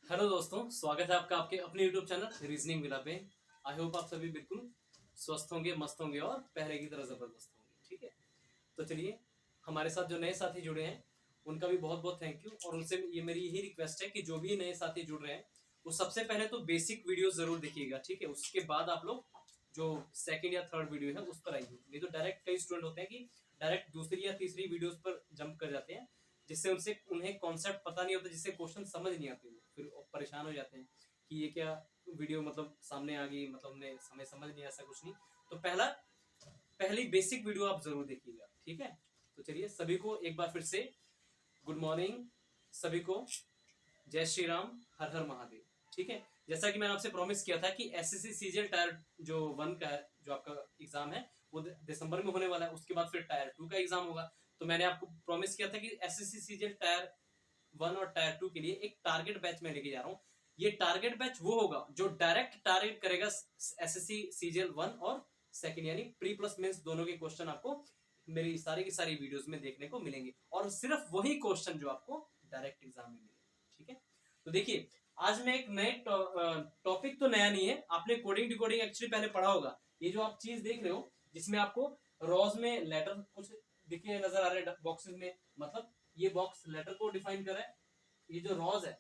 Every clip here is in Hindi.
हेलो दोस्तों, स्वागत है आपका आपके अपने यूट्यूब चैनल रीजनिंग विला पे। आई होप आप सभी बिल्कुल स्वस्थ होंगे, मस्त होंगे और पहले की तरह जबरदस्त होंगे। ठीक है, तो चलिए, हमारे साथ जो नए साथी जुड़े हैं उनका भी बहुत बहुत थैंक यू। और उनसे ये मेरी यही रिक्वेस्ट है कि जो भी नए साथी जुड़ रहे हैं वो सबसे पहले तो बेसिक वीडियो जरूर देखिएगा। ठीक है, उसके बाद आप लोग जो सेकंड या थर्ड वीडियो है उस पर आइए। नहीं तो डायरेक्ट कई स्टूडेंट होते हैं कि डायरेक्ट दूसरी या तीसरी वीडियोस पर जंप कर जाते हैं, जिससे उनसे उन्हें कॉन्सेप्ट पता नहीं होता, जिससे क्वेश्चन समझ नहीं आते, वो फिर परेशान हो जाते हैं कि ये क्या वीडियो मतलब सामने आ गई, मतलब हमने हमें समझ नहीं, ऐसा कुछ नहीं। तो पहली बेसिक वीडियो आप जरूर देखिएगा। ठीक है, तो चलिए सभी को एक बार फिर से गुड मॉर्निंग, सभी को जय श्री राम, हर हर महादेव। ठीक है, जैसा कि मैंने आपसे प्रॉमिस किया था कि एसएससी सीजीएल टायर जो 1 का है, जो आपका एग्जाम है वो दिसंबर में होने वाला है। उसके बाद फिर टायर 2 का एग्जाम होगा। तो मैंने आपको प्रॉमिस किया था कि एसएससी सीजीएल टायर 1 और टायर 2 के लिए एक टारगेट बैच में लेके जा रहा हूँ। ये टारगेट बैच वो होगा जो डायरेक्ट टारगेट करेगा एसएससी सीजीएल 1 और सेकंड, यानी प्री प्लस मेंस दोनों के क्वेश्चन आपको मेरी सारी की सारी वीडियोस में देखने को मिलेंगे, और सिर्फ वही क्वेश्चन जो आपको डायरेक्ट एग्जाम में मिलेंगे। ठीक है, तो देखिए, आज मैं एक नए टॉपिक, तो नया नहीं है, आपने कोडिंग डिकोडिंग एक्चुअली पहले पढ़ा होगा। ये जो आप चीज देख रहे हो जिसमें आपको रॉज में लेटर कुछ दिखे नजर आ रहे हैं बॉक्सेस में, मतलब ये बॉक्स लेटर को डिफाइन कर रहा है। ये जो रॉज है,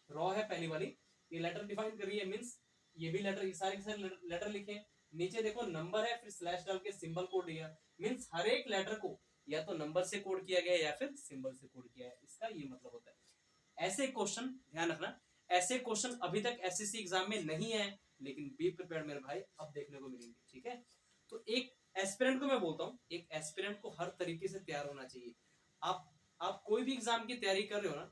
रॉ है पहली वाली, ये लेटर डिफाइन कर रही है, मींस ये भी लेटर, ये सारे के सारे लेटर लिखे हैं। नीचे देखो नंबर है, फिर स्लैश डाल के सिंबल कोड दिया, मींस हर एक लेटर को या तो नंबर से कोड किया गया है या फिर सिंबल से कोड किया है, इसका ये मतलब होता है। ऐसे क्वेश्चन ध्यान रखना, ऐसे क्वेश्चन अभी तक एसएससी एग्जाम में नहीं है, लेकिन बी प्रिपेयर्ड मेरे भाई, अब देखने को मिलेंगे। ठीक है, तो एक एस्पिरेंट को मैं बोलता हूँ, एक एस्पिरेंट को हर तरीके से तैयार होना चाहिए। आप आप कोई भी एग्जाम की तैयारी कर रहे हो ना,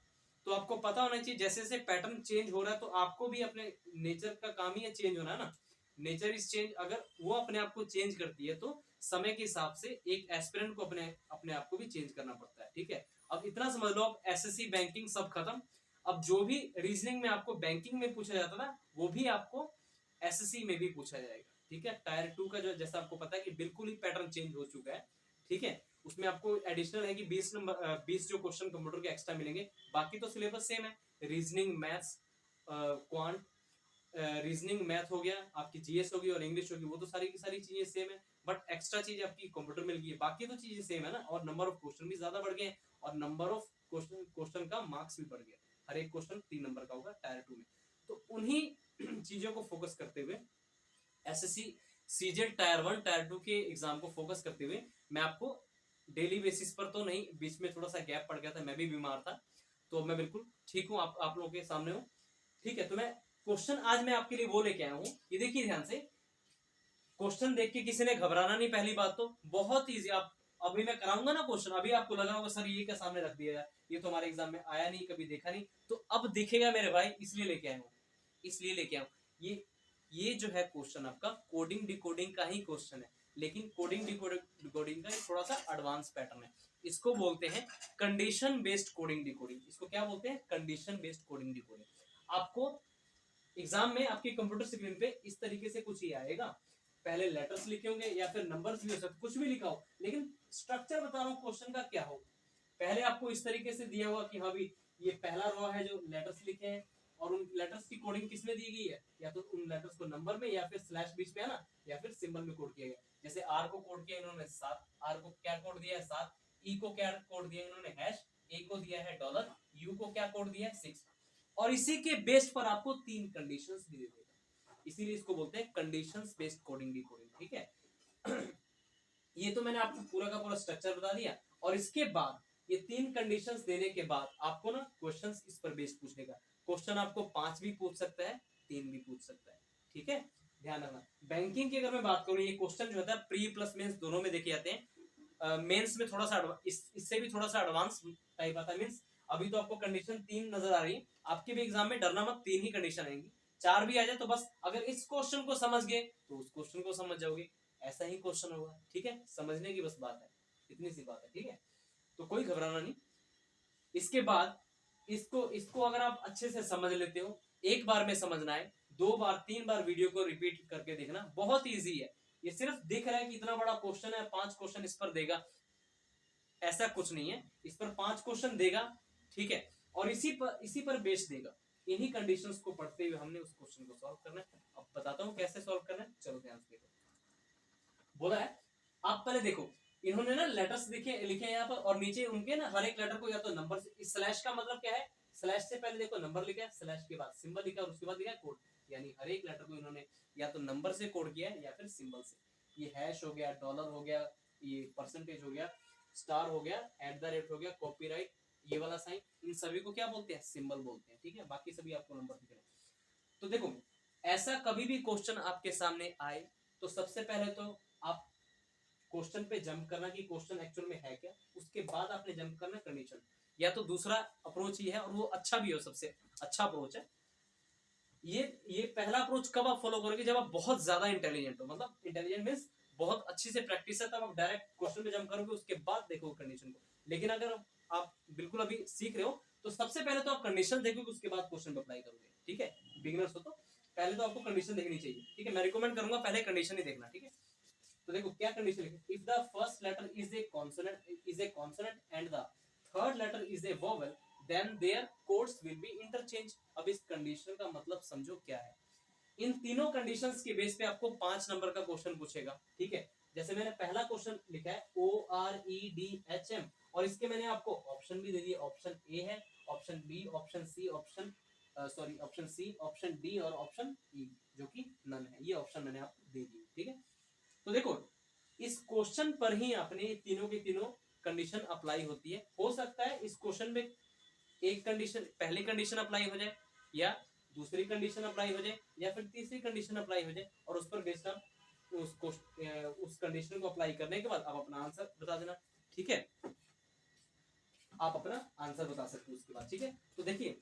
तो आपको पता होना चाहिए जैसे जैसे पैटर्न चेंज हो रहा है, तो आपको भी अपने नेचर का काम ही है चेंज होना, है ना। नेचर इज चेंज, अगर वो अपने आप को चेंज करती है तो समय के हिसाब से एक एस्पिरेंट को अपने अपने आप को भी चेंज करना पड़ता है। ठीक है, अब इतना समझ लो, अब एसएससी बैंकिंग सब खत्म। अब जो भी रीजनिंग में आपको बैंकिंग में पूछा जाता था वो भी आपको एसएससी में भी पूछा जाएगा। ठीक है, टायर 2 का जो, जैसा आपको पता है कि बिल्कुल ही पैटर्न चेंज हो चुका है। ठीक है, उसमें आपको एडिशनल है कि 20 जो क्वेश्चन कंप्यूटर के एक्स्ट्रा मिलेंगे, बाकी तो सिलेबस सेम है। Reasoning, maths, quant, reasoning math हो गया, आपकी जीएस होगी और इंग्लिश होगी, वो तो सारी की सारी चीजें सेम है। बट एक्स्ट्रा चीज आपकी कंप्यूटर मिल गई है, बाकी तो चीजें सेम है ना। और नंबर ऑफ क्वेश्चन भी ज्यादा बढ़ गए हैं, और नंबर ऑफ क्वेश्चन का मार्क्स भी बढ़ गया। हर एक क्वेश्चन 3 नंबर का होगा टायर 2 में। तो उन्हीं चीजों को फोकस करते हुए एसएससी सीजीएल टायर 1 टायर 2 के एग्जाम को फोकस करते हुए मैं आपको डेली बेसिस पर तो नहीं, बीच में थोड़ा सा गैप पड़ गया था, मैं भी बीमार था, तो मैं बिल्कुल ठीक हूँ, आप लोगों के सामने हूँ। ठीक है, तो मैं क्वेश्चन आज मैं आपके लिए वो लेके आया हूँ, ये देखिए ध्यान से। क्वेश्चन देख के किसी ने घबराना नहीं, पहली बात तो बहुत ईजी। आप अभी मैं कराऊंगा ना क्वेश्चन, अभी आपको लगा होगा सर ये क्या सामने रख दिया, ये तो हमारे एग्जाम में आया नहीं, कभी देखा नहीं, तो अब दिखेगा मेरे भाई, इसलिए लेके आया हूँ, इसलिए लेके आया हूँ। ये जो है क्वेश्चन आपका कोडिंग डिकोडिंग का ही क्वेश्चन है, लेकिन कोडिंग डिकोडिंग का थोड़ा सा एडवांस पैटर्न है। इसको बोलते हैं कंडीशन बेस्ड कोडिंग डिकोडिंग। इसको क्या बोलते हैं? Condition based coding decoding. आपको एग्जाम में आपकी कंप्यूटर स्क्रीन पे इस तरीके से कुछ ही आएगा, पहले लेटर्स लिखे होंगे या फिर नंबर्स भी हो सकते, कुछ भी लिखा हो, लेकिन स्ट्रक्चर बता रहा हूँ क्वेश्चन का क्या हो। पहले आपको इस तरीके से दिया हुआ कि हाँ भी ये पहला रॉ है जो लेटर्स लिखे हैं, और उन लेटर्स की कोडिंग किसमें दी गई है, या तो उन लेटर्स को नंबर में या फिर स्लैश बीच में है ना, या फिर सिंबल में कोड किया गया। जैसे आर को कोड किया इन्होंने 7, आर को क्या कोड दिया है 7, ई को क्या कोड दिया इन्होंने हैश, ए को दिया है डॉलर, यू को क्या कोड दिया है 6, और इसी के बेस पर आपको 3 कंडीशंस भी दे देगा। इसीलिए इसको बोलते हैं कंडीशंस बेस्ड कोडिंग डिकोडिंग। ठीक है, ये तो मैंने आपको पूरा का पूरा स्ट्रक्चर बता दिया, और इसके बाद ये 3 कंडीशंस देने के बाद आपको ना क्वेश्चंस इस पर बेस्ड पूछेगा। क्वेश्चन आपको 5 भी पूछ सकता है, 3 भी पूछ सकता है। ठीक है, ध्यान रखना। बैंकिंग की अगर मैं बात करूं, ये क्वेश्चन जो होता है प्री प्लस मेंस दोनों में देखे जाते हैं। मेंस में थोड़ा सा इससे भी थोड़ा सा एडवांस टाइप आता है। मींस अभी तो आपको कंडीशन 3 नजर आ रही है, आपके भी एग्जाम में डरना मत, 3 ही कंडीशन आएंगी। 4 भी आ जाए तो बस, अगर इस क्वेश्चन को समझ गए तो उस क्वेश्चन को समझ जाओगे, ऐसा ही क्वेश्चन होगा। ठीक है, समझने की बस बात है, इतनी सी बात है। ठीक है, तो कोई घबराना नहीं। इसके बाद इसको इसको अगर आप अच्छे से समझ लेते हो, एक बार में समझना है, 2 बार 3 बार वीडियो को रिपीट करके देखना, बहुत इजी है। ये सिर्फ दिख रहा है कि इतना बड़ा क्वेश्चन है, 5 क्वेश्चन इस पर देगा, ऐसा कुछ नहीं है। इस पर 5 क्वेश्चन देगा, ठीक है, और इसी पर बेस देगा। इन्हीं कंडीशंस को पढ़ते हुए हमने उस क्वेश्चन को सॉल्व करना है। अब बताता हूँ कैसे सॉल्व करना है, चलो ध्यान से देखो। बोला है आप पहले देखो, इन्होंने ना लेटर्स लिखे हैं यहाँ पर, और नीचे उनके ना हर एक लेटर को या तो नंबर से, स्लैश का मतलब क्या है, स्लैश से पहले देखो नंबर लिखा है, स्लैश के बाद सिंबल लिखा है और उसके बाद लिखा है कोड, यानी हर एक लेटर को इन्होंने या तो नंबर से कोड किया है या फिर सिंबल से। ये हैश हो गया, डॉलर हो गया, ये परसेंटेज हो गया, स्टार हो गया, @ हो गया, कॉपीराइट, ये वाला साइन, इन सभी को क्या बोलते हैं, सिंबल बोलते हैं। ठीक है, बाकी सभी आपको नंबर दिख रहे हैं। तो देखो ऐसा कभी भी क्वेश्चन आपके सामने आए तो सबसे पहले तो आप क्वेश्चन पे जंप करना कि क्वेश्चन एक्चुअल में है क्या, उसके बाद आपने जंप करना कंडीशन। या तो दूसरा अप्रोच ये है, और वो अच्छा भी हो, सबसे अच्छा अप्रोच है ये पहला अप्रोच कब आप फॉलो करोगे, जब आप बहुत ज्यादा इंटेलिजेंट हो, मतलब इंटेलिजेंट मींस बहुत अच्छी से प्रैक्टिस है, तब आप डायरेक्ट क्वेश्चन पे जंप करोगे, उसके बाद देखो कंडीशन को। लेकिन अगर आप बिल्कुल अभी सीख रहे हो तो सबसे पहले तो आप कंडीशन देखोगे, उसके बाद क्वेश्चन पे अप्लाई करोगे। ठीक है, बिगिनर्स हो तो पहले तो आपको कंडीशन देखनी चाहिए। ठीक है, मैं रिकमेंड करूंगा पहले कंडीशन ही देखना। ठीक है, तो देखो क्या कंडीशन लिखी, if the first letter is a consonant and the third letter is a vowel then there codes will be interchange. अब इस कंडीशन का मतलब समझो क्या है। इन तीनों कंडीशंस के बेस पे आपको 5 नंबर का क्वेश्चन पूछेगा। ठीक है, जैसे मैंने पहला क्वेश्चन लिखा है OREDHM, और इसके मैंने आपको ऑप्शन भी दे दिए, ऑप्शन ए है, option B, option C, option C, option D और ऑप्शन ई, जो कि नन है। ये ऑप्शन मैंने आपको दे दिए। ठीक है, तो देखो इस क्वेश्चन पर ही अपने तीनों की तीनों कंडीशन अप्लाई होती है। हो सकता है इस क्वेश्चन में एक कंडीशन, पहली कंडीशन अप्लाई हो जाए, या दूसरी कंडीशन अप्लाई हो जाए, या फिर तीसरी कंडीशन अप्लाई हो जाए, और उस पर बेस्ड आप उस कंडीशन को अप्लाई करने के बाद आप अपना आंसर बता देना। ठीक है, आप अपना आंसर बता सकते हो उसके बाद। ठीक है, तो देखिए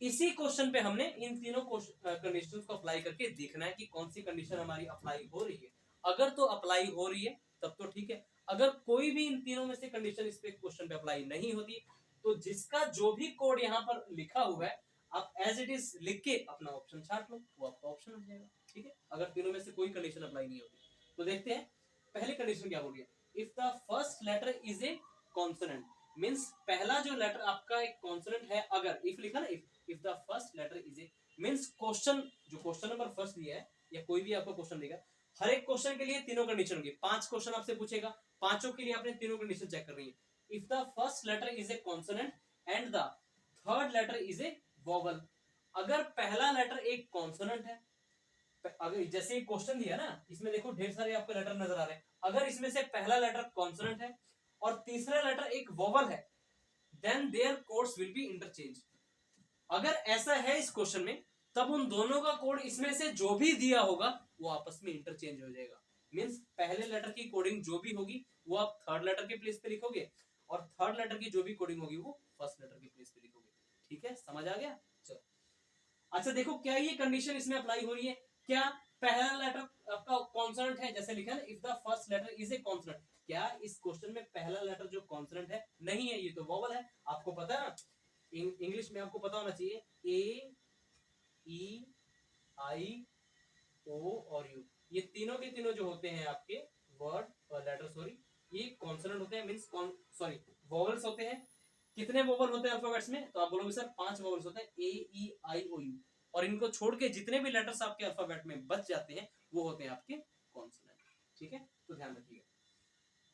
इसी क्वेश्चन पे हमने इन तीनों कंडीशंस को अप्लाई करके देखना है कि कौन सी कंडीशन हमारी अप्लाई हो रही है। अगर तो अप्लाई हो रही है तब तो ठीक है, अगर कोई भी इन तीनों में से कंडीशन इस पे क्वेश्चन पे अप्लाई नहीं होती, तो जिसका जो भी कोड यहाँ पर लिखा हुआ है आप एज इट इज लिख के अपना ऑप्शन छाट लो, वो आपका ऑप्शन हो जाएगा। ठीक है, अगर तीनों में से कोई कंडीशन अप्लाई नहीं होती। तो देखते हैं पहली कंडीशन क्या बोल रही है, if the first letter is a consonant, means पहला जो लेटर आपका एक कॉन्सोनेंट है, अगर इफ लिखा ना, if the first letter is a, means question जो क्वेश्चन नंबर फर्स्ट दिया है या कोई भी आपको क्वेश्चन देगा, हर एक क्वेश्चन के लिए तीनों कंडीशन होंगी, 5 क्वेश्चन आपसे पूछेगा, पांचों के लिए आपने तीनों कंडीशन चेक कर रही है। If the first letter is a consonant and the third letter is a vowel, अगर पहला लेटर एक कॉन्सोनेंट है, अगर जैसे क्वेश्चन दिया ना, इसमें देखो ढेर सारे आपको लेटर नजर आ रहे हैं, अगर इसमें से पहला लेटर कॉन्सोनेंट है और तीसरा लेटर एक वोवेल है, then there codes will be interchange. अगर ऐसा है इस क्वेश्चन में, तब उन दोनों का कोड इसमें से जो भी दिया होगा वो आपस में इंटरचेंज हो जाएगा। मींस पहले लेटर की कोडिंग जो भी होगी वो आप थर्ड लेटर के प्लेस पे लिखोगे, और थर्ड लेटर की जो भी कोडिंग होगी वो फर्स्ट लेटर के प्लेस पे लिखोगे। ठीक है, समझ आ गया? चलो अच्छा देखो क्या ये कंडीशन इसमें अप्लाई हो रही है, क्या पहला लेटर आपका कॉन्सोनेंट है, जैसे लिखा है if the first letter is a consonant, क्या इस क्वेश्चन में पहला लेटर जो कॉन्सोनेंट है नहीं है, ये तो वोवेल है। आपको पता है ना, इंग्लिश में आपको पता होना चाहिए ए ई आई ओ और यू, ये तीनों के तीनों जो होते हैं आपके वर्ड और लेटर, सॉरी ये कॉन्सोनेंट होते हैं, मींस सॉरी वोवेल्स होते हैं। कितने वोवेल होते हैं अल्फाबेट्स में, तो आप बोलोगे सर 5 वोवेल्स होते हैं, ए ई आई ओ यू, और इनको छोड़ के जितने भी लेटर्स आपके अल्फाबेट में बच जाते हैं वो होते हैं आपके कॉन्सोनेंट। ठीक है, तो ध्यान रखिएगा,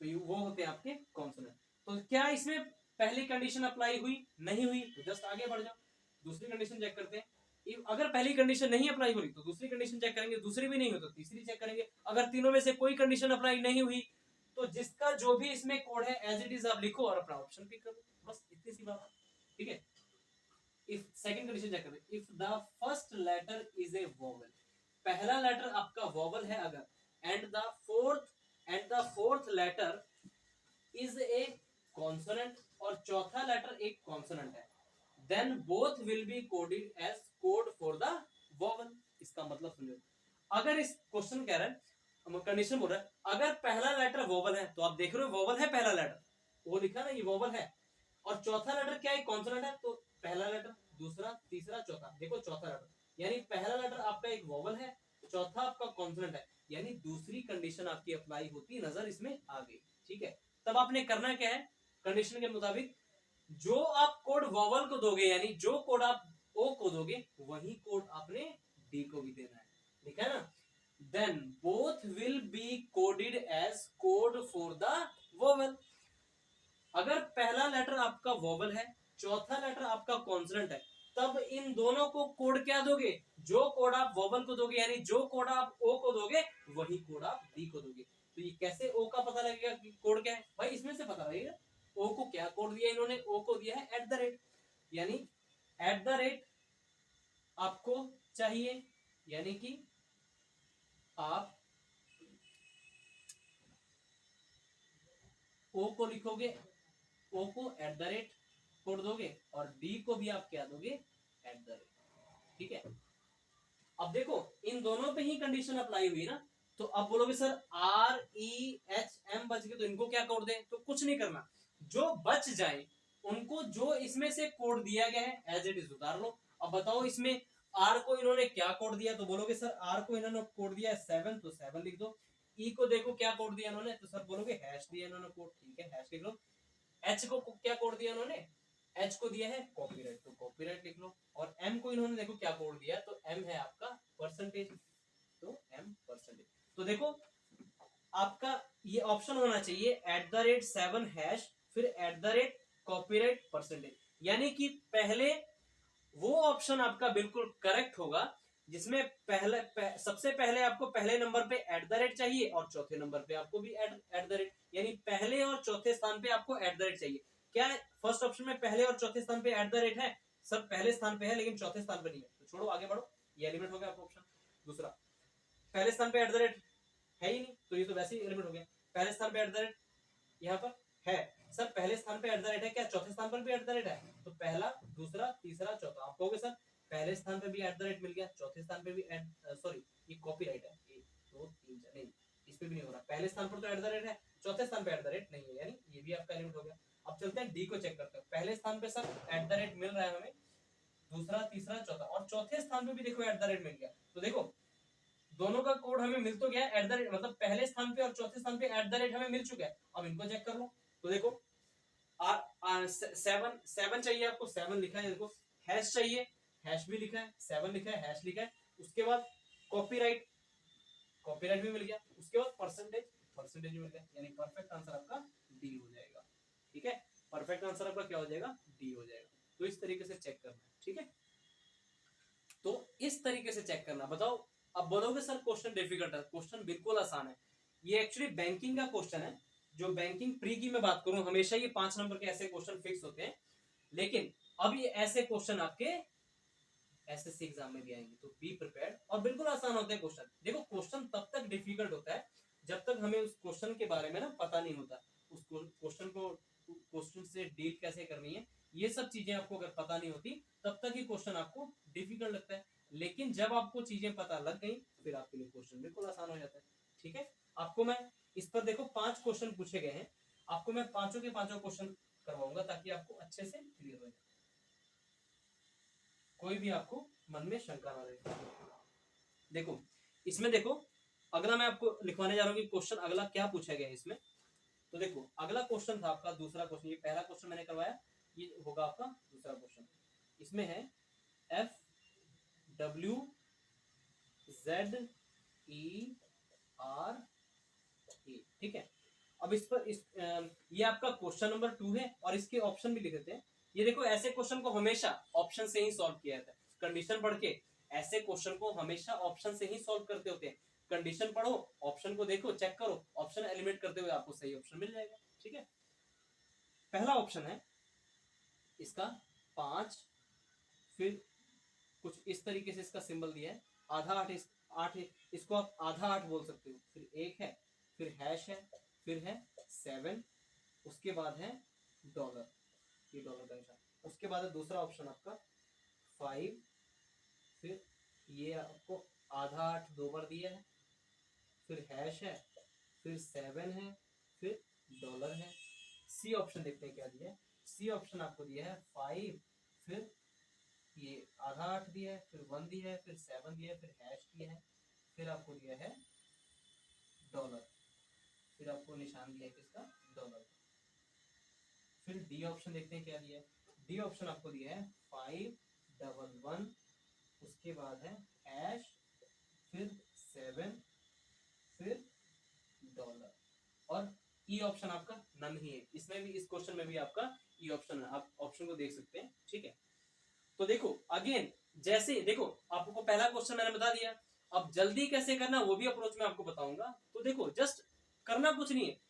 तो वो होते हैं आपके कॉन्सोनेंट। तो क्या इसमें पहली कंडीशन अप्लाई हुई, नहीं हुई, तो जस्ट आगे बढ़ जाओ, दूसरी कंडीशन चेक करते हैं। अगर पहली कंडीशन नहीं अप्लाई हो रही तो दूसरी कंडीशन चेक करेंगे, दूसरी भी नहीं हुई तो तीसरी चेक करेंगे, अगर तीनों में से कोई कंडीशन अप्लाई नहीं हुई तो जिसका जो भी इसमें कोड है एज इट इज आप लिखो और अपना ऑप्शन पिक करो, बस इतनी सी बात है। ठीक है, इफ सेकंड कंडीशन चेक करते हैं, if the first letter is a vowel, पहला लेटर आपका वोवेल है अगर, and the fourth letter is a consonant, और चौथा लेटर एक कॉन्सोनेंट है, then both will be coded as code for the vowel. इसका मतलब समझो, अगर इस क्वेश्चन कह रहा है, कंडीशन बोल रहा है, अगर पहला लेटर वोवेल है, तो आप देख रहे हो वोवेल है, पहला लेटर वो लिखा ना ये वोवेल है, और चौथा लेटर क्या है, कॉन्सोनेंट है, तो पहला लेटर दूसरा तीसरा चौथा, देखो चौथा लेटर, यानी पहला लेटर आपका एक वोवेल है, चौथा आपका कॉन्सोनेंट है, यानी दूसरी कंडीशन आपकी अप्लाई होती नजर इसमें आ गई। ठीक है, तब आपने करना क्या है, कंडीशन के मुताबिक जो आप कोड वोवेल को दोगे, यानी जो कोड आप ओ को दोगे वही कोड आपने डी को भी देना है, ठीक है ना। Then both will be coded as code for the vowel. अगर पहला लेटर आपका वोवेल है, चौथा लेटर आपका कॉन्सोनेंट है, तब इन दोनों को कोड क्या दोगे, जो कोड आप वोवेल को दोगे यानी जो कोड आप ओ को दोगे वही कोड आप डी को दोगे। तो ये कैसे ओ का पता लगेगा कि कोड क्या है, भाई इसमें से पता लगेगा ओ को क्या कोड दिया इन्होंने, ओ को दिया है एट द रेट, यानी एट द रेट आपको चाहिए, यानी कि आप ओ को लिखोगे, ओ को एट द रेट कोड दोगे और डी को भी आप क्या दोगे एट द रेट, ठीक है। अब देखो इन दोनों पे ही कंडीशन अप्लाई हुई ना, तो अब बोलोगे सर REHM बच गए तो इनको क्या कोड दें, तो कुछ नहीं करना, जो बच जाए उनको जो इसमें से कोड दिया गया है एज इट इज उतार लो। अब बताओ इसमें आर को इन्होंने क्या कोड दिया, तो बोलोगे सर आर को इन्होंने कोड दिया है 7, तो 7 लिख दो। ई को देखो क्या कोड दिया इन्होंने, तो सर बोलोगे हैश दिया इन्होंने कोड, ठीक है हैश लिख लो। एच को क्या कोड दिया इन्होंने, एच को दिया है कॉपीराइट, तो कॉपीराइट लिख लो। और एम को इन्होंने देखो क्या कोड दिया, तो एम है आपका परसेंटेज, तो एम परसेंटेज। तो देखो आपका ये ऑप्शन होना चाहिए @7 हैश फिर @कॉपीराइट परसेंटेज, यानी कि पहले वो ऑप्शन आपका बिल्कुल करेक्ट होगा जिसमें सबसे पहले आपको पहले नंबर पे @ चाहिए और चौथे नंबर पे आपको भी @, यानी पहले और चौथे स्थान पे आपको @ चाहिए। क्या फर्स्ट ऑप्शन में पहले और चौथे स्थान पे @ है, सब पहले स्थान पे है लेकिन चौथे स्थान पे नहीं है, तो छोड़ो आगे बढ़ो, ये एलिमेंट हो गया आपका ऑप्शन। दूसरा पहले स्थान पे @ है ही नहीं, तो ये तो वैसे ही एलिमेंट हो गया। पहले स्थान पे @ यहाँ पर है, सर पहले स्थान पे @ है, क्या चौथे स्थान पर भी @ है, तो पहला दूसरा तीसरा चौथा, आप कहोगे सर पहले स्थान पे भी @ मिल गया, चौथे स्थान पे भी सॉरी ये कॉपीराइट है, 1 2 3 4 नहीं इस पे भी नहीं हो रहा, पहले स्थान पर तो @ है, चौथे स्थान पे @ नहीं है, यानी ये भी आपका एलिमेंट हो गया। अब चलते हैं डी को चेक करते हैं, पहले स्थान पे सर @ मिल रहा है हमें, दूसरा तीसरा चौथा और चौथे स्थान पे भी देखो @ मिल गया, तो देखो दोनों का कोड हमें मिल तो गया @ मतलब पहले स्थान पे और चौथे स्थान पे @ हमें मिल चुका है। अब इनको चेक कर लो, तो देखो 7 चाहिए आपको, 7 लिखा है, देखो हैश चाहिए, हैश भी लिखा है, 7 लिखा है, हैश लिखा है, उसके बाद कॉपीराइट, कॉपीराइट भी मिल गया, उसके बाद परसेंटेज, परसेंटेज भी मिल गया, यानी परफेक्ट आंसर आपका डी हो जाएगा, ठीक है। परफेक्ट आंसर आपका क्या हो जाएगा, डी हो जाएगा। तो इस तरीके से चेक करना है, ठीक है। तो इस तरीके से चेक करना। बताओ अब बोलोगे सर क्वेश्चन डिफिकल्ट है, क्वेश्चन बिल्कुल आसान है। ये एक्चुअली बैंकिंग का क्वेश्चन है, जो बैंकिंग प्री की मैं बात करूं हमेशा ये 5 नंबर के ऐसे क्वेश्चन फिक्स होते हैं, लेकिन अब ये ऐसे क्वेश्चन आपके एसएससी एग्जाम में भी आएंगे, तो बी प्रिपेयर्ड, और बिल्कुल आसान होते हैं क्वेश्चन। देखो क्वेश्चन तब तक डिफिकल्ट होता है जब तक हमें उस क्वेश्चन के बारे में ना पता नहीं होता, उस क्वेश्चन को क्वेश्चन से डील कैसे करनी है, ये सब चीजें आपको अगर पता नहीं होती तब तक ही क्वेश्चन आपको डिफिकल्ट लगता है। लेकिन जब आपको चीजें पता लग गई फिर आपके लिए क्वेश्चन बिल्कुल आसान हो जाता है, ठीक है। आपको मैं इस पर देखो 5 क्वेश्चन पूछे गए हैं, आपको मैं पांचों के पांचों क्वेश्चन करवाऊंगा ताकि आपको अच्छे से क्लियर हो जाए, कोई भी आपको मन में शंका ना रहे। देखो इसमें देखो अगला मैं आपको लिखवाने जा रहा हूँ कि क्वेश्चन अगला क्या पूछा गया है इसमें। तो देखो अगला क्वेश्चन था आपका दूसरा क्वेश्चन, ये पहला क्वेश्चन मैंने करवाया, ये होगा आपका दूसरा क्वेश्चन। इसमें है FWZERA, ठीक है। अब इस पर ये आपका क्वेश्चन नंबर 2 है और इसके ऑप्शन भी लिख देते हैं। ये देखो ऐसे क्वेश्चन को हमेशा ऑप्शन से ही सॉल्व किया जाता है, कंडीशन पढ़ के ऐसे क्वेश्चन को हमेशा ऑप्शन से ही सॉल्व करते होते हैं। कंडीशन पढ़ो, ऑप्शन को देखो, चेक करो, ऑप्शन एलिमिनेट करते हुए आपको सही ऑप्शन मिल जाएगा, ठीक है। पहला ऑप्शन है इसका 5, फिर कुछ इस तरीके से इसका सिंबल दिया है, आधा 8 8 इसको आप आधा 8 बोल सकते हो, फिर 1 है, फिर हैश है, फिर है 7, उसके बाद है डॉलर, ये डॉलर का निशान, उसके बाद है दूसरा ऑप्शन आपका 5, फिर ये आपको आधा 8 दो बार दिया है, फिर हैश है, फिर 7 है, फिर डॉलर है। सी ऑप्शन देखते हैं क्या दिया है। सी ऑप्शन आपको दिया है 5, फिर ये आधा 8 दिया है, फिर 1 दिया है, फिर 7 दिया है, फिर हैश दिया है, फिर आपको दिया है डॉलर, फिर आपको निशान दिया है किसका, डॉलर। फिर डी ऑप्शन देखते हैं क्या दिया है। डी ऑप्शन आपको दिया है 5 11, उसके बाद है हैश, फिर 7, फिर डॉलर, और ई ऑप्शन आपका नन ही है। इसमें भी, इस क्वेश्चन में भी आपका ई ऑप्शन है, आप ऑप्शन को देख सकते हैं। ठीक है, तो देखो अगेन, जैसे देखो आपको पहला क्वेश्चन मैंने बता दिया, अब जल्दी कैसे करना वो भी अप्रोच में आपको बताऊंगा। तो देखो जस्ट करना कुछ नहीं है,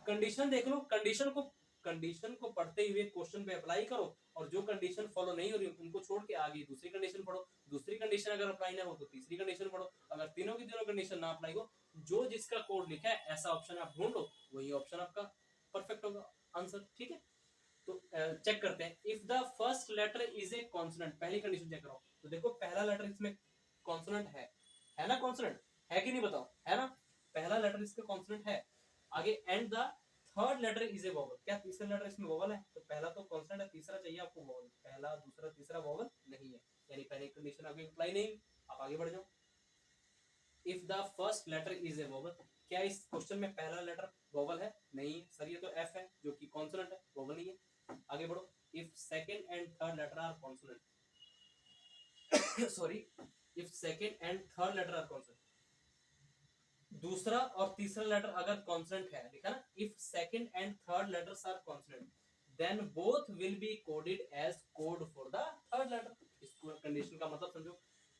कंडीशन देख लो, कंडीशन को पढ़ते हुए क्वेश्चन पे अप्लाई करो, और जो कंडीशन फॉलो नहीं हो रही उनको छोड़ के आगे दूसरी कंडीशन पढ़ो, दूसरी कंडीशन अगर अप्लाई ना हो तो तीसरी कंडीशन पढ़ो, अगर तीनों की तीनों कंडीशन ना अप्लाई हो, जो जिसका कोड लिखा है ऐसा ऑप्शन आप ढूंढ लो, वही ऑप्शन आपका परफेक्ट होगा आंसर। ठीक है, तो चेक करते हैं, if the first letter is a consonant, पहली कंडीशन चेक करो, तो देखो पहला लेटर इसमें कॉन्सोनेंट है ना, कॉन्सोनेंट है कि नहीं बताओ, है ना, पहला लेटर इसका कॉन्सोनेंट है। आगे and the third letter is a vowel, क्या तीसरा लेटर इसमें वोवल है, तो पहला तो कॉन्सोनेंट है, तीसरा चाहिए आपको वोवल, पहला दूसरा तीसरा वोवल नहीं है, यानी पहली कंडीशन आपकी अप्लाई नहीं, आप आगे बढ़ जाओ। If the first letter is a vowel, क्या इस क्वेश्चन में पहला लेटर वोवल है, नहीं है सर, ये तो एफ है जो कि कॉन्सोनेंट है, वोवल नहीं है। आगे बढ़ो, if second and third letter are consonant, sorry, if second and third letter are consonant, दूसरा और तीसरा लेटर अगर कॉन्सोनेंट है, लिखा ना, if second and third letters are consonant then both will be coded as code for the third letter. इस कंडीशन का मतलब समझो,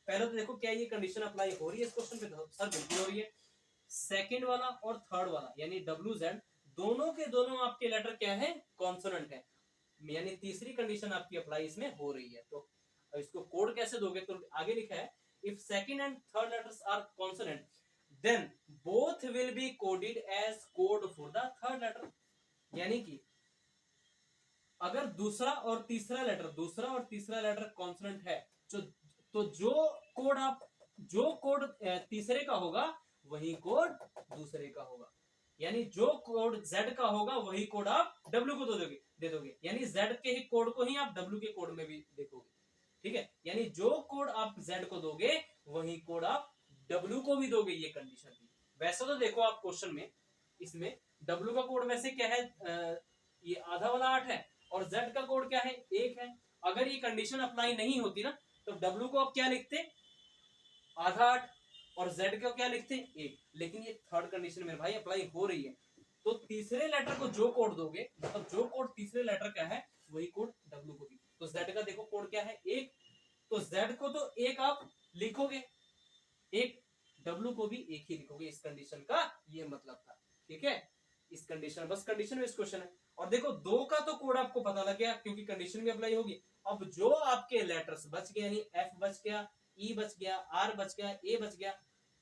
पहले तो देखो क्या ये कंडीशन अप्लाई हो रही है इस क्वेश्चन पे, तो सर बिल्कुल हो रही है। सेकंड वाला और थर्ड वाला यानी डब्ल्यू जेड, दोनों के दोनों आपके लेटर क्या है, कॉन्सोनेंट है, यानी तीसरी कंडीशन आपकी अप्लाई इसमें हो रही है। तो इसको कोड कैसे दोगे, तो आगे लिखा है if second and third letters are consonant then both will be coded as code for the third letter, यानी कि अगर दूसरा और तीसरा लेटर कॉन्सोनेंट है, तो जो कोड तीसरे का होगा वही कोड दूसरे का होगा, यानी जो कोड Z का होगा वही कोड आप W को दे दोगे, यानी Z के ही कोड को ही आप W के कोड में भी देखोगे। ठीक है, यानी जो कोड आप Z को दोगे वही कोड आप W को भी दोगे, ये कंडीशन थी। वैसे तो देखो आप क्वेश्चन में, इसमें W का कोड वैसे क्या है, ये आधा वाला 8 है, और Z का कोड क्या है, 1 है। अगर ये कंडीशन अप्लाई नहीं होती ना, तो W को आप क्या लिखते, आधा 8, और Z को क्या लिखते, 1, लेकिन ये थर्ड कंडीशन मेरे भाई अप्लाई हो रही है, तो तीसरे लेटर को जो कोड दोगे, मतलब जो कोड तीसरे लेटर का है वही कोड W को भी। तो Z का देखो कोड क्या है, 1, तो Z को तो 1 आप लिखोगे, 1, W को भी 1 ही लिखोगे, इस कंडीशन का ये मतलब था। ठीक है, इस कंडीशन, बस कंडीशन में इस क्वेश्चन है। और देखो 2 का तो कोड आपको पता लग गया क्योंकि कंडीशन भी अप्लाई होगी। अब जो आपके लेटर्स बच गए, यानी F बच गया, E बच गया, R बच गया, A बच गया,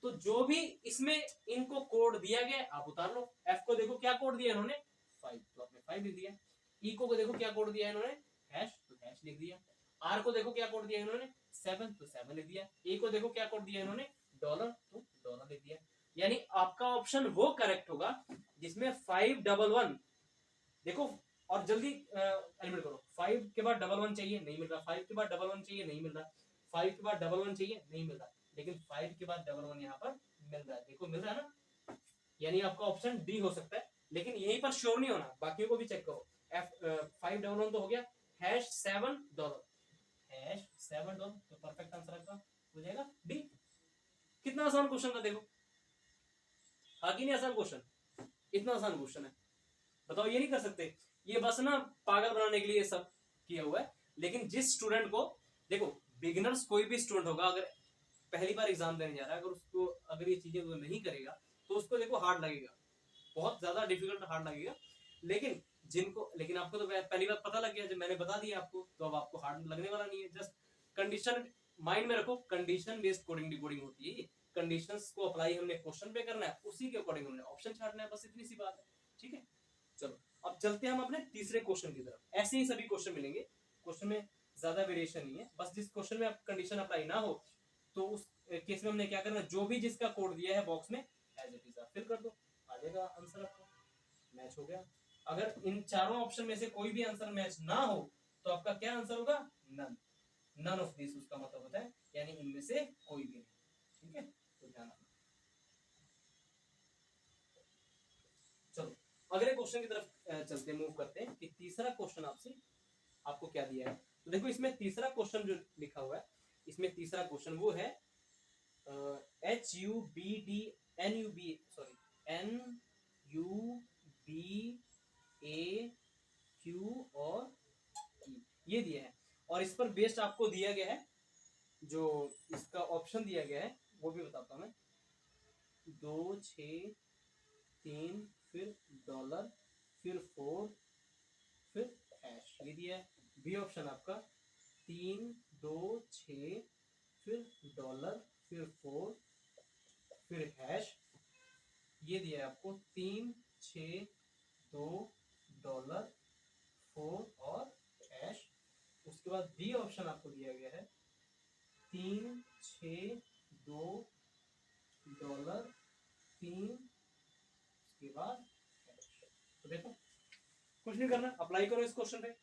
तो जो भी इसमें इनको कोड दिया गया आप उतार लो। F को देखो क्या कोड दिया इन्होंने, 5, तो आपने 5 लिख दिया। E को देखो क्या कोड दिया इन्होंने, हैश, तो हैश लिख दिया। R को देखो क्या कोड दिया इन्होंने, 7, तो 7 लिख दिया। A को देखो क्या कोड दिया इन्होंने, डॉलर, तो डॉलर लिख दिया। यानी आपका ऑप्शन वो करेक्ट होगा जिसमें 511, देखो और जल्दी एलिमिनेट करो, 5 के बाद 11 चाहिए, नहीं मिल रहा, 5 के बाद 11 चाहिए, नहीं मिल रहा, 5 के बाद 11 चाहिए, नहीं मिल रहा, लेकिन 5 के बाद 11 यहाँ पर मिल रहा है, देखो मिल रहा है ना, यानी आपका ऑप्शन डी हो सकता है। लेकिन यहीं पर श्योर नहीं होना, बाकियों को भी चेक करो। F511 तो हो गया, हैश 7 डॉलर, हैश 7 डॉलर, तो परफेक्ट आंसर आपका हो जाएगा डी। कितना आसान क्वेश्चन था देखो, आगे नहीं आसान क्वेश्चन, इतना आसान क्वेश्चन है, बताओ ये नहीं कर सकते, ये बस ना पागल बनाने के लिए सब किया हुआ है। लेकिन जिस स्टूडेंट को, देखो बिगिनर्स कोई भी स्टूडेंट होगा, अगर पहली बार एग्जाम देने जा रहा है, अगर उसको अगर ये चीजें वो नहीं करेगा तो उसको देखो हार्ड लगेगा, बहुत ज्यादा डिफिकल्ट हार्ड लगेगा। लेकिन आपको तो पहली बार पता लग गया, जब मैंने बता दिया आपको, तो अब आपको हार्ड लगने वाला नहीं है। जस्ट कंडीशन माइंड में रखो, कंडीशन बेस्ड कोडिंग डिकोडिंग होती है, कंडीशंस को अप्लाई हमने क्वेश्चन पे करना है, उसी के अकॉर्डिंग हमने ऑप्शन छाटना है, बस इतनी सी बात है। ठीक है, चलो अब चलते हैं हम अपने तीसरे क्वेश्चन की तरफ। ऐसे ही सभी क्वेश्चन मिलेंगे, क्वेश्चन में ज्यादा वेरिएशन नहीं है, बस जिस क्वेश्चन में कंडीशन अप्लाई ना हो तो उस केस में हमने क्या करना, जो भी जिसका कोड दिया है बॉक्स में एज इट इज आप फिल कर दो, आ जाएगा आंसर आपका, मैच हो गया। अगर इन चारों ऑप्शन में से कोई भी आंसर मैच ना हो तो आपका क्या आंसर होगा, नन, नन ऑफ दिस उसका मतलब होता है, यानी इनमें से कोई भी नहीं। ठीक है, तो ध्यान रखना। चलो अगले क्वेश्चन की तरफ चलते मूव करते हैं कि तीसरा क्वेश्चन आपसे आपको क्या दिया है। तो देखो इसमें तीसरा क्वेश्चन जो लिखा हुआ है, इसमें तीसरा क्वेश्चन वो है NUBAQ और E ये दिया है, और इस पर बेस्ड आपको दिया गया है, जो इसका ऑप्शन दिया गया है वो भी बताता हूं मैं। 2 6 3 फिर डॉलर फिर 4 फिर हैश ये दिया है। बी ऑप्शन आपका 3 2 6 फिर डॉलर फिर 4 फिर हैश ये दिया है आपको 3 6 2 डॉलर 4 और हैश। उसके बाद डी ऑप्शन आपको दिया गया है 3 6 2 डॉलर 3 उसके बाद हैश। तो देखो कुछ नहीं करना, अप्लाई करो इस क्वेश्चन पे।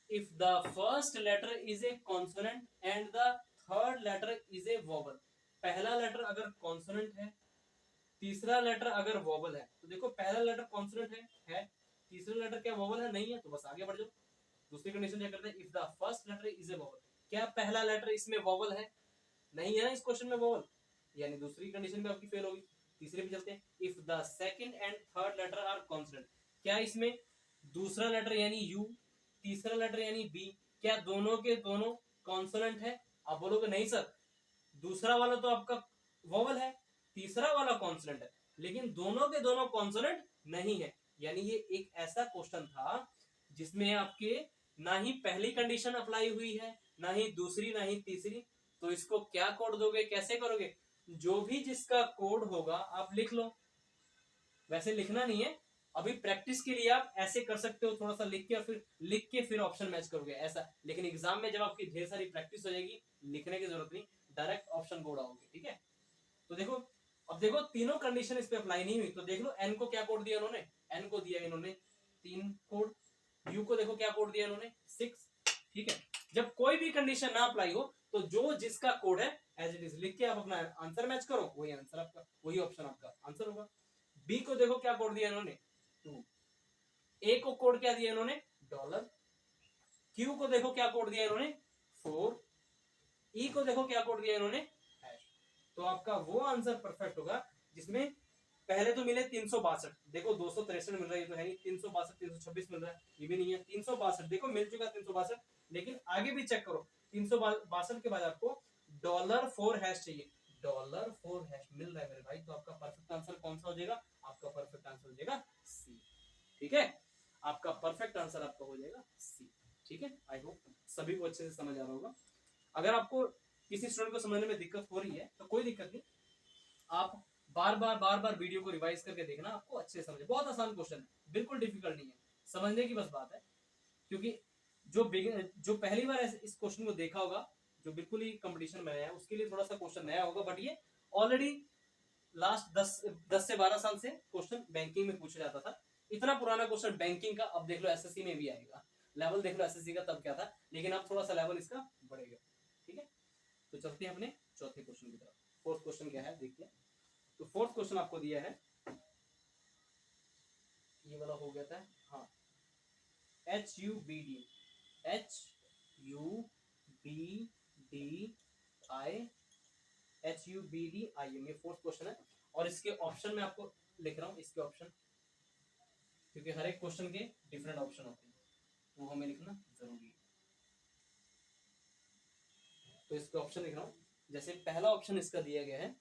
If the first letter is a consonant and the third letter is a vowel, पहला लेटर अगर कॉन्सोनेंट है, तीसरा लेटर अगर वोवल है, तो देखो पहला लेटर कॉन्सोनेंट है, तीसरा लेटर क्या वोवल है, नहीं है, तो बस आगे बढ़ जाओ। दूसरी कंडीशन क्या करते हैं, if the first letter is a vowel, क्या पहला लेटर इसमें वोवल है, नहीं है ना इस क्वेश्चन में वोवल, यानी दूसरी कंडीशन भी आपकी फेल होगी। तीसरे पे चलते हैं, if the second and third letter are consonant, क्या इसमें दूसरा लेटर यानी यू, तीसरा लेटर यानी बी, क्या दोनों के दोनों कॉन्सोनेंट है। आप बोलोगे नहीं सर, दूसरा वाला तो आपका वोवल है, तीसरा वाला कॉन्सोनेंट है, लेकिन दोनों के दोनों कॉन्सोनेंट नहीं है। यानी ये एक ऐसा क्वेश्चन था जिसमें आपके ना ही पहली कंडीशन अप्लाई हुई है, ना ही दूसरी, ना ही तीसरी। तो इसको क्या कोड दोगे, कैसे करोगे, जो भी जिसका कोड होगा आप लिख लो। वैसे लिखना नहीं है, अभी प्रैक्टिस के लिए आप ऐसे कर सकते हो, थोड़ा सा लिख के फिर ऑप्शन मैच करोगे ऐसा। लेकिन एग्जाम में जब आपकी ढेर सारी प्रैक्टिस हो जाएगी, लिखने की जरूरत नहीं, डायरेक्ट ऑप्शन कोड आओगे, ठीक है। तो देखो, अब देखो तीनों कंडीशन इस पे अप्लाई नहीं हुई, तो देख लो एन को क्या कोड दिया इन्होंने, एन को दिया इन्होंने 3 कोड, यू को देखो क्या कोड दिया इन्होंने 6, ठीक है। जब कोई भी कंडीशन ना अप्लाई हो, तो जो जिसका कोड है एज इट इज लिख के आप अपना आंसर मैच करो, वही आंसर आपका, वही ऑप्शन आपका आंसर होगा। बी को देखो क्या कोड दिया इन्होंने 2, ए को कोड क्या दिया इन्होंने डॉलर, क्यू को देखो क्या कोड दिया इन्होंने 4, ई को देखो क्या कोड दिया इन्होंने हैश। तो आपका वो आंसर परफेक्ट होगा जिसमें पहले तो मिले 362, देखो 263 मिल रहा है, ये तो है नहीं, 362 326 मिल रहा है, ये भी नहीं है, 362 देखो मिल चुका 362, लेकिन आगे भी चेक करो 362 के बाद आपको $4 हैश चाहिए, $4 हैश मिल रहा है मेरे भाई। तो आपका परफेक्ट आंसर कौन सा हो जाएगा, आपका परफेक्ट आंसर हो जाएगा सी, ठीक है। आपका परफेक्ट आंसर आपका हो जाएगा सी, ठीक है। आई होप सभी को अच्छे से समझ आ रहा होगा। अगर आपको किसी स्टूडेंट को समझने में दिक्कत हो रही है तो कोई दिक्कत नहीं, आप बार बार वीडियो को रिवाइज करके देखना, आपको अच्छे से समझे। बहुत आसान क्वेश्चन है, बिल्कुल डिफिकल्ट नहीं है, समझने की बस बात है। क्योंकि जो पहली बार इस क्वेश्चन को देखा होगा, जो बिल्कुल ही कंपटीशन में है, उसके लिए थोड़ा सा क्वेश्चन नया होगा, बट ये ऑलरेडी लास्ट 10 से 12 साल से क्वेश्चन बैंकिंग में पूछा जाता था। इतना पुराना क्वेश्चन बैंकिंग का अब देख लो एसएससी में भी आएगा, लेवल देख लो एसएससी का तब क्या था, लेकिन अब थोड़ा सा लेवल इसका बढ़ेगा, ठीक है। तो चलते हैं अपने चौथे क्वेश्चन की तरफ। फोर्थ क्वेश्चन क्या है देखिए। तो फोर्थ क्वेश्चन आपको दिया है, ये वाला हो गया था, हाँ, HUBD HUBDIM, ये फोर्थ क्वेश्चन है। और इसके ऑप्शन में आपको लिख रहा हूँ, इसके ऑप्शन, क्योंकि हर एक क्वेश्चन के डिफरेंट ऑप्शन होते हैं, वो हमें लिखना जरूरी है। तो इसके ऑप्शन लिख रहा हूँ, जैसे पहला ऑप्शन इसका दिया गया है,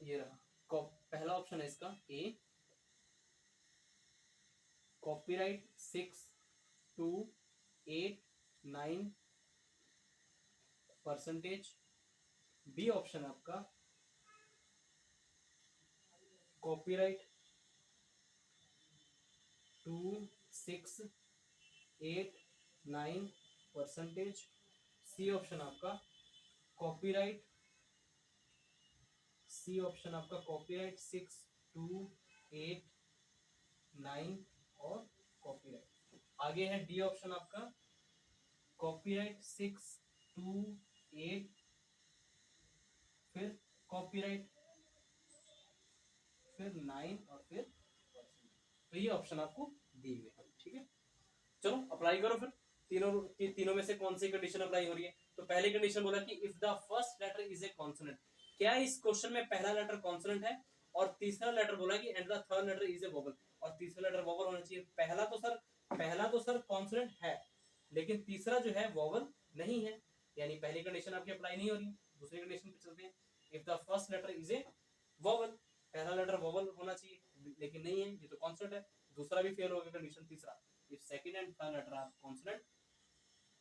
ये रहा, पहला ऑप्शन है इसका ए, कॉपीराइट 6 to 8 9%। बी ऑप्शन आपका कॉपीराइट 2 6 8 9%। सी ऑप्शन आपका कॉपीराइट 6 2 8 9 और कॉपीराइट। आगे है डी ऑप्शन आपका कॉपीराइट 6 2 8 फिर कॉपीराइट फिर 9 और फिर %। तो ये ऑप्शन आपको दिए हुए हैं, ठीक है। चलो अप्लाई करो फिर, तीनों में से कौन सी कंडीशन अप्लाई हो रही है। तो पहली कंडीशन बोला कि if the first letter is a consonant, क्या इस क्वेश्चन में पहला लेटर कॉन्सोनेंट है, और तीसरा लेटर बोला कि and the third letter is a vowel, और तीसरा लेटर वोवल होना चाहिए। पहला तो सर कॉन्सोनेंट है, लेकिन तीसरा जो है वोवल नहीं है, यानी पहली कंडीशन आपकी अप्लाई नहीं हो रही है। दूसरी कंडीशन पे चलते हैं, if the first letter is a vowel, पहला लेटर वोवल होना चाहिए, लेकिन नहीं है, ये तो कॉन्सोनेंट है, दूसरा भी फेल हो गया। कंडीशन तीसरा, if second and third letter are consonant,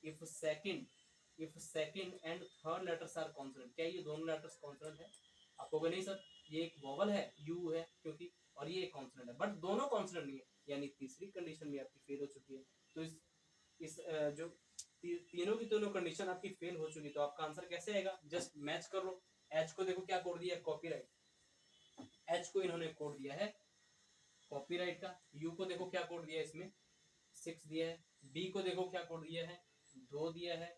if second and third letters are consonant, क्या ये दोनों लेटर्स कॉन्सोनेंट है? आप कहोगे नहीं सर ये एक वोवल है, यू है क्योंकि, और ये एक कॉन्सोनेंट है, बट दोनों कॉन्सोनेंट नहीं है, यानी तीसरी कंडीशन भी आपकी फेल हो चुकी है। तो इस जो तीनों की दोनों कंडीशन आपकी फेल हो चुकी है, तो आपका आंसर कैसे आएगा? जस्ट मैच कर लो। एच को देखो क्या कोड दिया है, कॉपीराइट, एच को इन्होंने कोड दिया है कॉपीराइट का। यू को देखो क्या कोड दिया है, इसमें 6 दिया है। बी को देखो क्या कोड दिया है, 2 दिया है।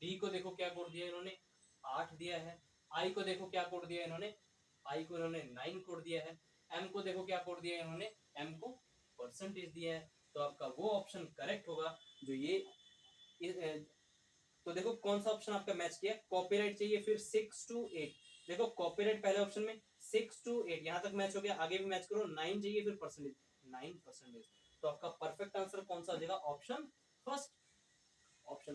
डी को देखो क्या कोड दिया है इन्होंने, 8 दिया है। आई को देखो क्या कोड दिया है इन्होंने, आई को इन्होंने 9 कोड दिया है। एम को देखो क्या कोड दिया है इन्होंने, एम को परसेंटेज दिया है। तो आपका वो ऑप्शन करेक्ट होगा जो ये तो देखो कौन सा ऑप्शन आपका मैच किया, कॉपीराइट चाहिए, फिर 6 to 8। देखो कॉपीराइट पहले ऑप्शन में 6 to 8 यहाँ तक मैच हो गया, आगे भी मैच करो। 9 चाहिए, फिर परसेंटेज 9%। तो आपका परफेक्ट आंसर कौन सा हो जाएगा? ऑप्शन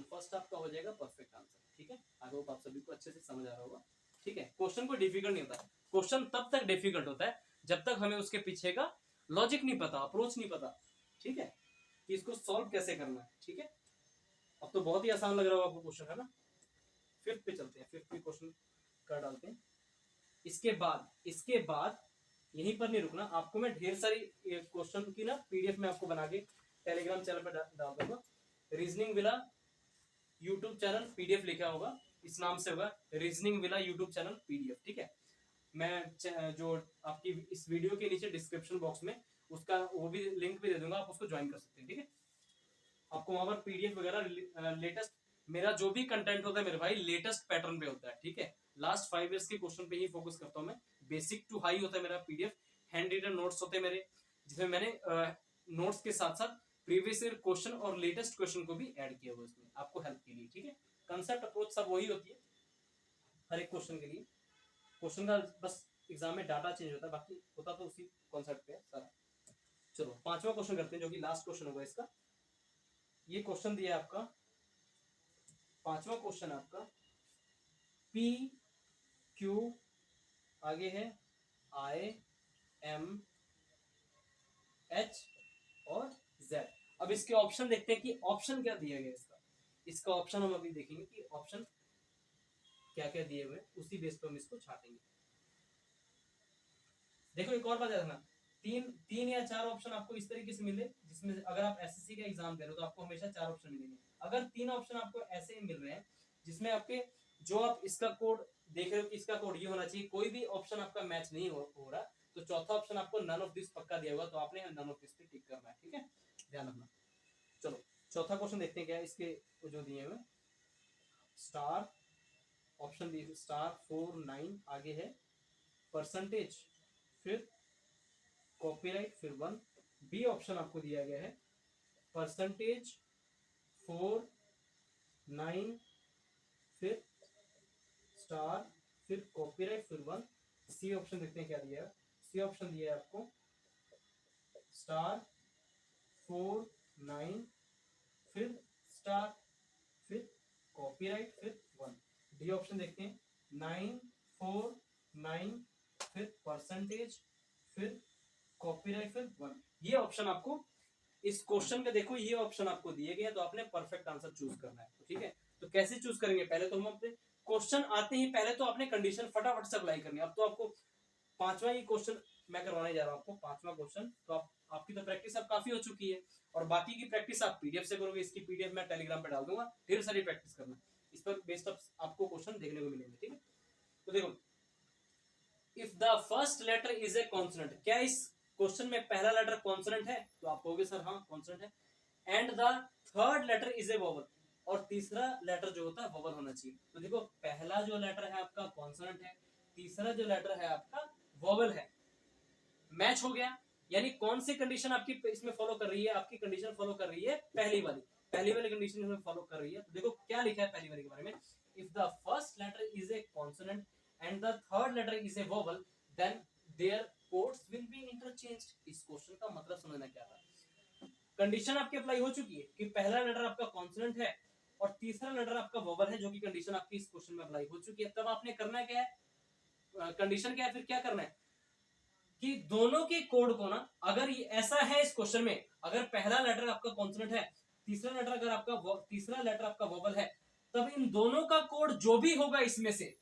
फर्स्ट आपका हो जाएगा परफेक्ट आंसर। ठीक है, आई होप आप सभी को अच्छे से समझ आ रहा होगा। ठीक है, क्वेश्चन को डिफिकल्ट नहीं होता, क्वेश्चन तब तक डिफिकल्ट होता है जब तक हमें उसके पीछे का लॉजिक नहीं पता, अप्रोच नहीं पता। ठीक है, कि इसको सॉल्व कैसे करना है। ठीक है, अब तो बहुत ही आसान लग रहा होगा आपको क्वेश्चन, है ना। फिफ्थ पे चलते हैं, फिफ्थ पे क्वेश्चन कर डालते हैं। इसके बाद यहीं पर नहीं रुकना, आपको मैं ढेर सारी क्वेश्चन की ना पीडीएफ में आपको बना के टेलीग्राम चैनल पर डाल दूंगा। Reasoning villa YouTube channel PDF लिखा होगा, इस नाम से होगा, reasoning villa YouTube channel PDF. ठीक है, मैं जो आपकी इस वीडियो के नीचे डिस्क्रिप्शन बॉक्स में उसका वो भी लिंक भी दे दूंगा, आप उसको ज्वाइन कर सकते हैं। ठीक है, आपको वहां पर पीडीएफ वगैरह लेटेस्ट, मेरा जो भी कंटेंट होता है मेरे भाई लेटेस्ट पैटर्न पे होता है। ठीक है, लास्ट 5 इयर्स के क्वेश्चन पे ही फोकस करता हूँ मैं। बेसिक टू हाई होता है मेरा पीडीएफ, हैंड रिटन नोट्स होते हैं मेरे, जिसमें मैंने नोट्स के साथ साथ प्रीवियस ईयर क्वेश्चन और लेटेस्ट क्वेश्चन को भी ऐड किया हुआ इसमें आपको हेल्प के लिए। ठीक है, कंसेप्ट अप्रोच सब वही होती है हर एक क्वेश्चन के लिए, क्वेश्चन का बस एग्जाम में डाटा चेंज होता है, बाकी होता तो उसी कॉन्सेप्ट पे है सारा। चलो 5वां क्वेश्चन करते हैं, जो कि लास्ट क्वेश्चन होगा इसका। ये क्वेश्चन दिया है आपका, 5वां क्वेश्चन आपका, पी क्यू आगे है आई एम एच और जेड। अब इसके ऑप्शन देखते हैं कि ऑप्शन क्या दिया गया इसका ऑप्शन हम अभी देखेंगे कि ऑप्शन क्या क्या दिए हुए, उसी बेस पर हम इसको छाटेंगे। देखो एक और बात है ना, तीन या 4 ऑप्शन आपको इस तरीके से मिले, जिसमें अगर आप एसएससी का एग्जाम दे रहे हो तो आपको हमेशा 4 ऑप्शन मिलेंगे। अगर 3 ऑप्शन आपको ऐसे मिल रहे हैं जिसमें आपके जो आप इसका कोड देख रहे हो कि इसका कोड ये होना चाहिए, कोई भी ऑप्शन आपका मैच नहीं हो रहा, तो चौथा ऑप्शन आपको नन ऑफ दिस पक्का दिया होगा, तो आपने नन ऑफ दिस पे टिक करना है। ठीक है, ध्यान रखना। चलो चौथा क्वेश्चन देखते हैं क्या है इसके जो दिए हुए, स्टार ऑप्शन दिए स्टार 4 9 आगे है परसेंटेज, फिर कॉपीराइट, फिर 1। बी ऑप्शन आपको दिया गया है परसेंटेज 4 9 फिर स्टार फिर कॉपीराइट फिर 1। सी ऑप्शन देखते हैं क्या दिया है, सी ऑप्शन दिया है आपको स्टार 4 9 फिर स्टार फिर कॉपीराइट फिर 1। डी ऑप्शन देखते हैं 9 4 9 फिर परसेंटेज फिर कॉपीराइट फिर 1। ये ऑप्शन आपको इस क्वेश्चन का देखो, ये ऑप्शन आपको दिए गए हैं, तो आपने परफेक्ट आंसर चूज करना है। ठीक है, तो कैसे चूज करेंगे, पहले तो हम अपने क्वेश्चन आते ही पहले तो आपने कंडीशन फटाफट से अप्लाई करनी है। अब तो आपको 5वां ही क्वेश्चन मैं करवाने जा रहा हूं आपको, 5वां क्वेश्चन। तो आपकी तो प्रैक्टिस अब काफी हो चुकी है, और बाकी की प्रैक्टिस आप पीडीएफ से करोगे, इसकी पीडीएफ मैं टेलीग्राम पे डाल दूंगा, ढेर सारी प्रैक्टिस करना, इस पर बेस्ड आपको क्वेश्चन देखने को मिलेंगे। ठीक है, तो देखो if the first letter is a consonant, क्या इस क्वेश्चन में पहला लेटर कॉन्सोनेंट है, तो आप कहोगे सर हाँ कॉन्सोनेंट है, and the third letter is a vowel, और तीसरा लेटर जो होता है वोवल होना चाहिए। तो देखो पहला जो लेटर है आपका कॉन्सोनेंट है, तीसरा जो लेटर है आपका वोवल है, मैच हो गया। यानी कौन सी कंडीशन आपकी इसमें फॉलो कर रही है, आपकी कंडीशन फॉलो कर रही है पहली वाली कंडीशन इसमें फॉलो कर रही है। तो देखो क्या लिखा है पहली वाली के बारे में, if the first letter is a consonant and the third letter is a vowel then there codes will be interchanged. इस क्वेश्चन का मतलब समझना क्या था, कंडीशन आपकी अप्लाई हो चुकी है कि पहला लेटर आपका कॉन्सोनेंट है और तीसरा लेटर आपका वोवल है, जो कि कंडीशन आपकी इस क्वेश्चन में अप्लाई हो चुकी है। तब आपने करना क्या है, कंडीशन क्या है, फिर क्या करना है कि दोनों के कोड को ना, अगर ये ऐसा है इस क्वेश्चन में, अगर पहला लेटर आपका कॉन्सोनेंट है, तीसरा लेटर अगर आपका वोवल है, तब इन दोनों का कोड जो भी होगा इसमें से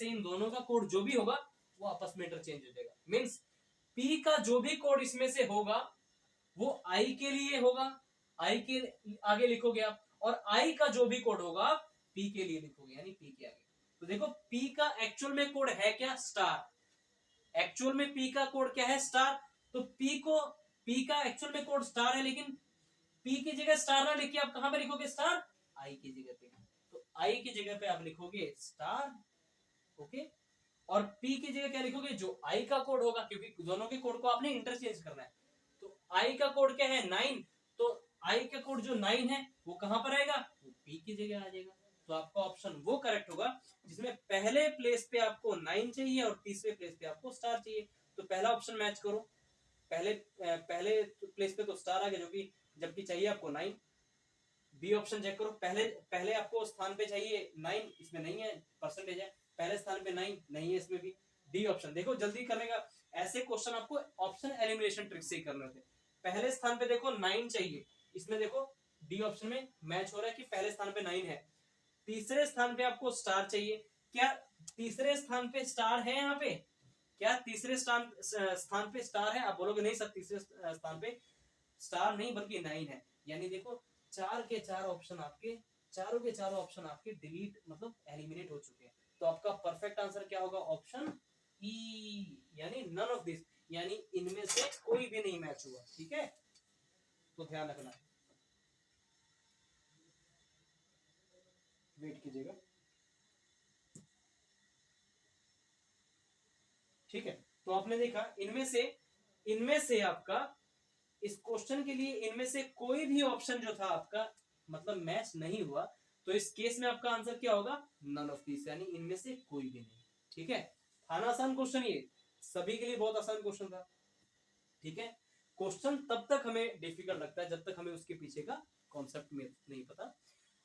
इन दोनों का कोड जो भी होगा वो आपस में इंटरचेंज हो जाएगा। मींस पी का जो भी कोड इसमें से होगा वो आई के लिए होगा, आई के आगे लिखोगे आप, और आई का जो भी कोड होगा पी के लिए लिखोगे, यानी पी के आगे। तो देखो पी का एक्चुअल में कोड है क्या, स्टार। एक्चुअल में पी का कोड क्या है, स्टार। तो पी का एक्चुअल में कोड स्टार है, लेकिन पी की जगह स्टार ना लिखिए आप कहां पे लिखोगे, स्टार आई की जगह पे। तो आई की जगह पे आप लिखोगे स्टार, ओके। और पी की जगह क्या लिखोगे, जो आई का कोड होगा, क्योंकि दोनों के कोड को आपने इंटरचेंज करना है। तो आई का कोड क्या है, 9। तो आई का कोड जो 9 है वो कहां पर आएगा, वो पी की जगह आ जाएगा। तो आपका ऑप्शन वो करेक्ट होगा जिसमें पहले प्लेस पे आपको 9 चाहिए और तीसरे प्लेस पे आपको स्टार चाहिए। तो पहला ऑप्शन मैच करो, पहले प्लेस पे तो स्टार आ गया, जो कि जबकि चाहिए आपको 9। बी ऑप्शन चेक करो, पहले आपको स्थान पे चाहिए 9, इसमें नहीं है, परसेंटेज है, पहले स्थान पे 9 नहीं है इसमें भी। डी ऑप्शन देखो जल्दी करने का, ऐसे क्वेश्चन आपको ऑप्शन एलिमिनेशन ट्रिक से ही करने होते हैं। पहले स्थान पे देखो 9 चाहिए, इसमें देखो डी ऑप्शन में मैच हो रहा है कि पहले स्थान पे 9 है। तीसरे स्थान पे आपको स्टार चाहिए, क्या तीसरे स्थान पे स्टार है यहाँ पे, क्या तीसरे स्थान पे स्टार है, आप बोलोगे नहीं सर तीसरे स्थान पे स्टार नहीं बल्कि 9 है। यानी देखो चारों के चारों ऑप्शन आपके डिलीट मतलब एलिमिनेट हो चुके हैं। तो आपका परफेक्ट आंसर क्या होगा, ऑप्शन ई, यानी नन ऑफ दिस, यानी इनमें से कोई भी नहीं मैच हुआ। ठीक है, तो ध्यान रखना, वेट कीजिएगा। ठीक है, तो आपने देखा इनमें से आपका इस क्वेश्चन के लिए इनमें से कोई भी ऑप्शन जो था आपका मतलब मैच नहीं हुआ। तो इस केस में आपका आंसर क्या होगा, नन ऑफ दिस, यानी इनमें से कोई भी नहीं। ठीक है, था ना आसान क्वेश्चन, ये सभी के लिए बहुत आसान क्वेश्चन था। ठीक है, क्वेश्चन तब तक हमें डिफिकल्ट लगता है जब तक हमें उसके पीछे का कॉन्सेप्ट में नहीं पता,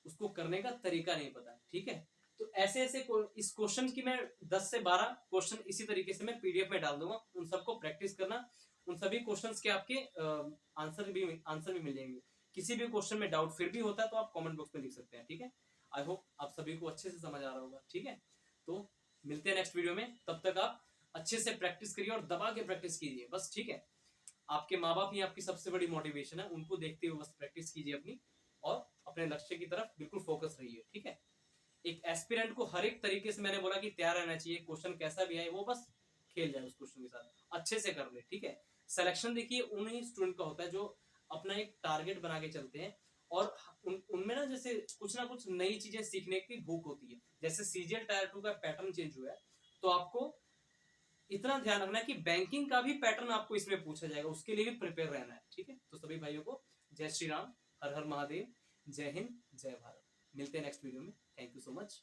उसको करने का तरीका नहीं पता। ठीक है, तो ऐसे इस क्वेश्चन की मैं 10 से 12 क्वेश्चन इसी तरीके से मैं पीडीएफ में डाल दूंगा, उन सबको प्रैक्टिस करना। उन सभी क्वेश्चंस के आपके आंसर भी मिल जाएंगे। किसी भी क्वेश्चन में डाउट फिर भी होता है तो आप कमेंट बॉक्स में लिख सकते हैं। ठीक है, आई होप आप सभी को अच्छे से समझ आ रहा होगा। ठीक है, तो मिलते हैं नेक्स्ट वीडियो में, तब तक आप अच्छे से प्रैक्टिस करिए और दबा के प्रैक्टिस कीजिए बस। ठीक है, आपके माँ बाप ही आपकी सबसे बड़ी मोटिवेशन है, उनको देखते हुए बस प्रैक्टिस कीजिए अपनी, और अपने लक्ष्य की तरफ बिल्कुल फोकस रहिए। ठीक है, एक एस्पिरेंट को हर एक तरीके से मैंने बोला कि तैयार रहना चाहिए, क्वेश्चन कैसा भी आए वो बस खेल जाए उस क्वेश्चन के साथ, अच्छे से कर ले। ठीक है, सिलेक्शन देखिए उन्हीं स्टूडेंट का होता है जो अपना एक टारगेट बना के चलते हैं, और उनमें ना जैसे कुछ ना कुछ नई चीजें सीखने की भूख होती है। जैसे सीजीएल टायर 2 का पैटर्न चेंज हुआ है, तो आपको इतना ध्यान रखना है कि बैंकिंग का भी पैटर्न आपको इसमें पूछा जाएगा, उसके लिए भी प्रिपेयर रहना है। ठीक है, तो सभी भाइयों को जय श्री राम, हर हर महादेव, जय हिंद, जय भारत। मिलते हैं नेक्स्ट वीडियो में, थैंक यू सो मच।